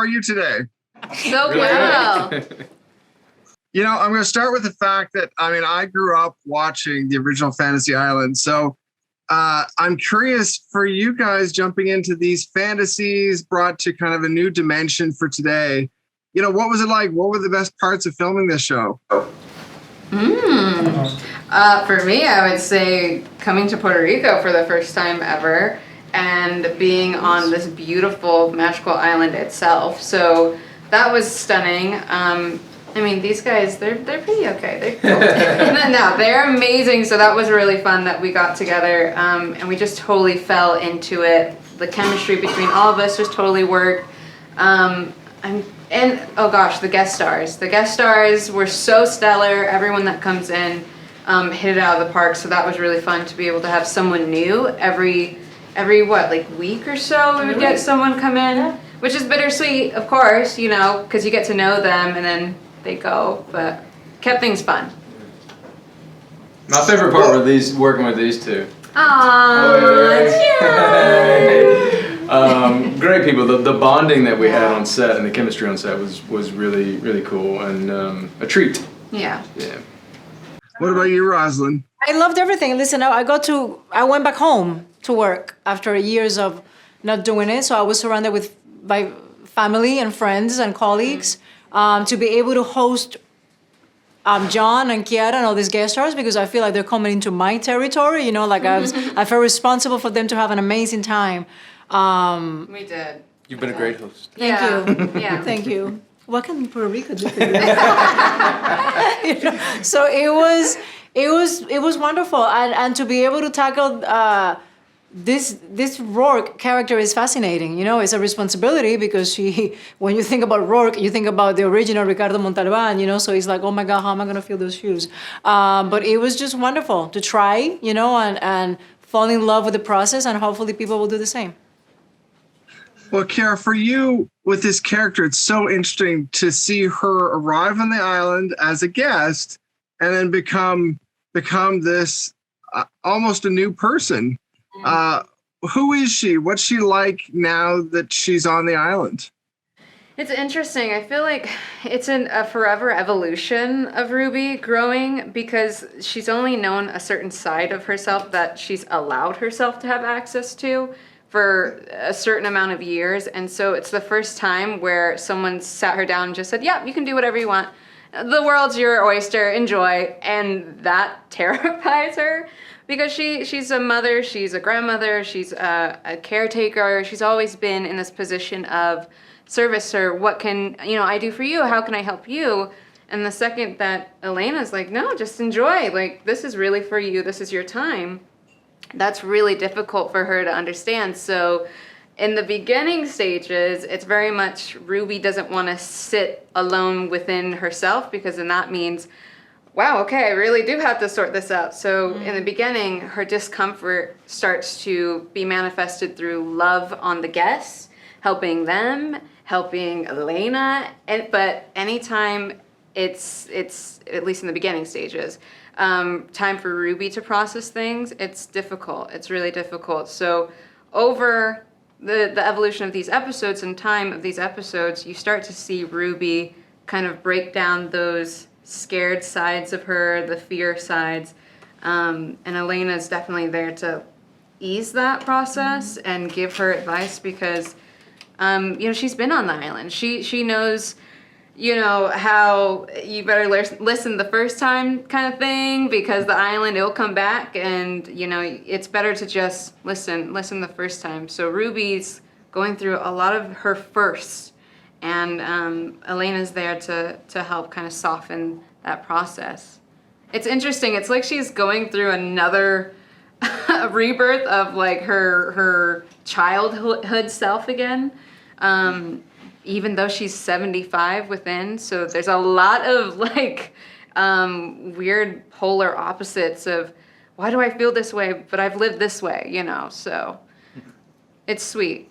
are you today? So well. You know, I'm going to start with the fact that, I grew up watching the original Fantasy Island. So I'm curious for you guys jumping into these fantasies brought to kind of a new dimension for today. You know, what was it like? What were the best parts of filming this show? For me, I would say coming to Puerto Rico for the first time ever and being on this beautiful magical island itself. So that was stunning. These guys, they're pretty okay. No, they're amazing. So that was really fun that we got together and we just totally fell into it. The chemistry between all of us just totally worked. And oh gosh, the guest stars. The guest stars were so stellar. Everyone that comes in hit it out of the park. So that was really fun to be able to have someone new every week or so. We would get someone come in, which is bittersweet, of course, you know, because you get to know them and then they go, but kept things fun. My favorite part was working with these two. Aww, great people. The bonding that we had on set and the chemistry on set was really, really cool and a treat. Yeah. What about you, Roselyn? I loved everything. Listen, I went back home to work after years of not doing it. So I was surrounded by family and friends and colleagues to be able to host John and Kiara and all these guest stars, because I feel like they're coming into my territory. You know, like I feel responsible for them to have an amazing time. We did. You've been a great host. Thank you. Yeah. Thank you. What can Puerto Rico do for you? You know, so it was wonderful, and to be able to tackle this Rourke character is fascinating. You know, it's a responsibility because when you think about Rourke, you think about the original Ricardo Montalban. You know, so it's like, oh my God, how am I gonna fill those shoes? But it was just wonderful to try. You know, and fall in love with the process, and hopefully people will do the same. Well, Kiara, for you with this character, it's so interesting to see her arrive on the island as a guest and then become this almost a new person. Who is she? What's she like now that she's on the island? It's interesting. I feel like it's a forever evolution of Ruby growing, because she's only known a certain side of herself that she's allowed herself to have access to for a certain amount of years. And so it's the first time where someone sat her down and just said, yeah, you can do whatever you want. The world's your oyster, enjoy. And that terrifies her, because she's a mother, she's a grandmother, she's a caretaker. She's always been in this position of service, or what can I do for you? How can I help you? And the second that Elena's like, no, just enjoy. Like, this is really for you. This is your time. That's really difficult for her to understand. So in the beginning stages, it's very much Ruby doesn't want to sit alone within herself, because then that means, wow, okay, I really do have to sort this out. So in the beginning, her discomfort starts to be manifested through love on the guests, helping them, helping Elena. But anytime it's at least in the beginning stages, time for Ruby to process things, it's difficult. It's really difficult. So over the evolution of these episodes and time of these episodes, you start to see Ruby kind of break down those scared sides of her, the fear sides. And Elena's definitely there to ease that process and give her advice, because she's been on the island. She knows how you better listen the first time kind of thing, because the island, it'll come back, and it's better to just listen the first time. So Ruby's going through a lot of her firsts, and Elena's there to help kind of soften that process. It's interesting. It's like she's going through another rebirth of like her childhood self again. Even though she's 75 within, so there's a lot of like weird polar opposites of, why do I feel this way, but I've lived this way, so it's sweet.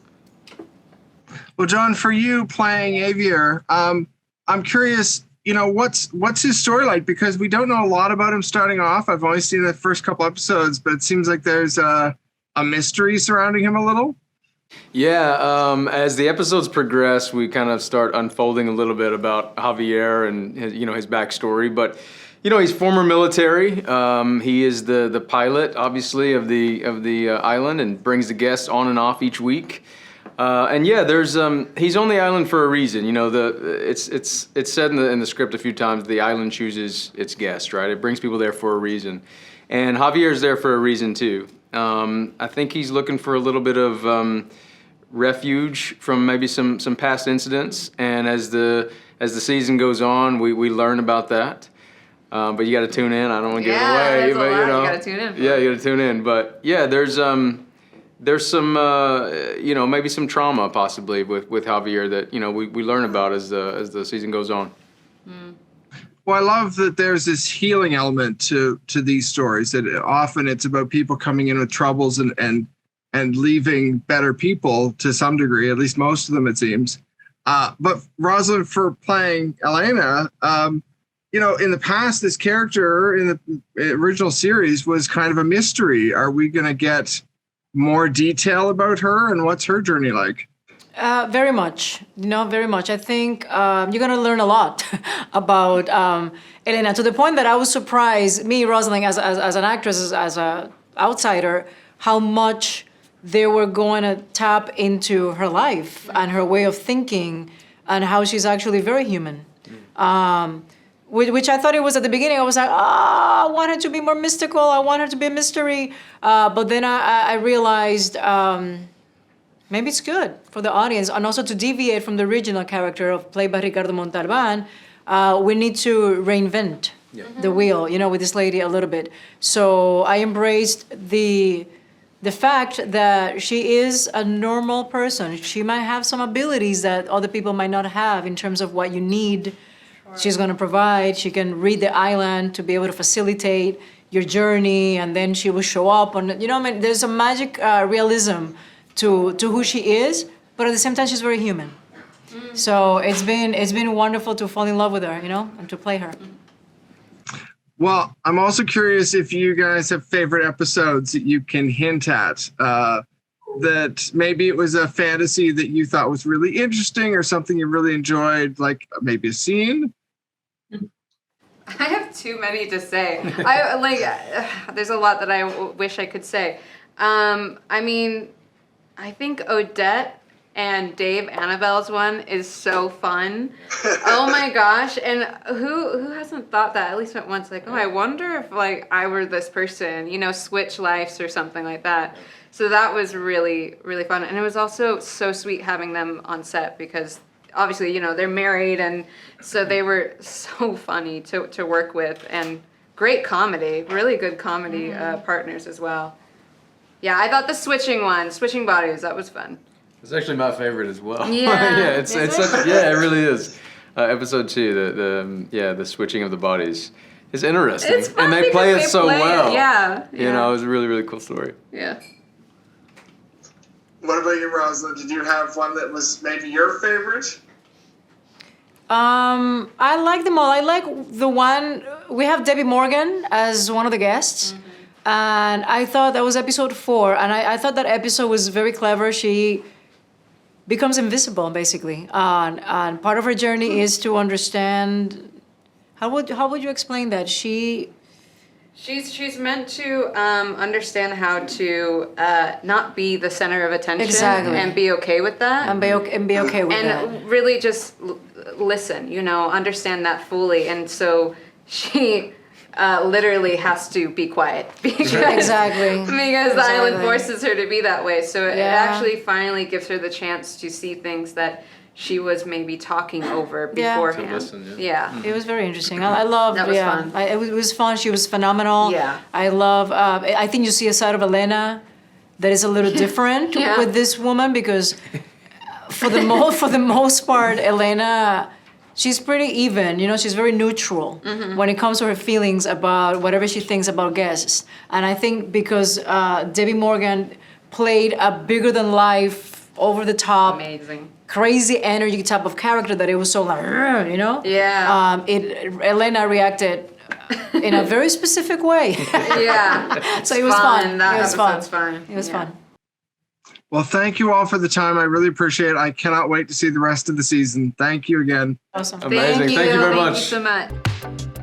Well, John, for you playing Avier, I'm curious, what's his story like? Because we don't know a lot about him starting off. I've only seen the first couple episodes, but it seems like there's a mystery surrounding him a little. Yeah, as the episodes progress, we kind of start unfolding a little bit about Javier and his backstory. But he's former military. He is the pilot, obviously, of the island, and brings the guests on and off each week. And yeah, there's he's on the island for a reason. It's said in the script a few times. The island chooses its guests, right? It brings people there for a reason, and Javier's there for a reason too. I think he's looking for a little bit of refuge from maybe some past incidents, and as the season goes on, we learn about that. But you got to tune in. I don't want to give it away, but you got to tune in. Yeah, you got to tune in. But yeah, there's some maybe some trauma possibly with Javier that we learn about as the season goes on. Well, I love that there's this healing element to these stories. That often it's about people coming in with troubles and leaving better people to some degree, at least most of them, it seems. But Roselyn, for playing Elena, in the past, this character in the original series was kind of a mystery. Are we going to get more detail about her, and what's her journey like? Very much, very much. I think you're going to learn a lot about Elena, to the point that I was surprised, me, Roselyn, as an actress, as an outsider, how much they were going to tap into her life and her way of thinking and how she's actually very human. Which I thought it was at the beginning. I was like, I want her to be more mystical. I want her to be a mystery. But then I realized maybe it's good for the audience, and also to deviate from the original character played by Ricardo Montalban. We need to reinvent the wheel, with this lady a little bit. So I embraced the fact that she is a normal person. She might have some abilities that other people might not have in terms of what you need. She's going to provide. She can read the island to be able to facilitate your journey, and then she will show up. There's a magic realism to who she is, but at the same time, she's very human. So it's been wonderful to fall in love with her, and to play her. Well, I'm also curious if you guys have favorite episodes that you can hint at. That maybe it was a fantasy that you thought was really interesting, or something you really enjoyed, like maybe a scene. I have too many to say. There's a lot that I wish I could say. I think Odette and Dave Annabelle's one is so fun. Oh my gosh. And who hasn't thought that at least once, like, I wonder if I were this person, switch lives or something like that. So that was really, really fun. And it was also so sweet having them on set because obviously, they're married, and so they were so funny to work with, and great comedy, really good comedy partners as well. Yeah, I thought the switching bodies, that was fun. It's actually my favorite as well. Yeah. Yeah, it's such, it really is. Episode 2, the switching of the bodies is interesting, It's fun and they play it so well. Yeah. It was a really, really cool story. Yeah. What about you, Roselyn? Did you have one that was maybe your favorite? I like them all. I like the one, we have Debbie Morgan as one of the guests. And I thought that was episode 4. And I thought that episode was very clever. She becomes invisible, basically. And part of her journey is to understand, how would you explain that? She's meant to understand how to not be the center of attention. Exactly. And be okay with that. And be okay with that. And really just listen, understand that fully. And so she literally has to be quiet because Exactly. the island forces her to be that way. So it Yeah. actually finally gives her the chance to see things that she was maybe talking over beforehand. To listen, Yeah. It was very interesting. I loved. That was fun. It was fun. She was phenomenal. Yeah. I love. I think you see a side of Elena that is a little different Yeah. with this woman because, for the most part, Elena, she's pretty even. She's very neutral when it comes to her feelings about whatever she thinks about guests. And I think because Debbie Morgan played a bigger than life, over the top, Amazing. crazy energy type of character that it was so like, Yeah. Elena reacted in a very specific way. Yeah. So it was fun. That It was fun. episode's fun. It was fun. Well, thank you all for the time. I really appreciate it. I cannot wait to see the rest of the season. Thank you again. Awesome. Amazing. Thank you very much. Thank you so much.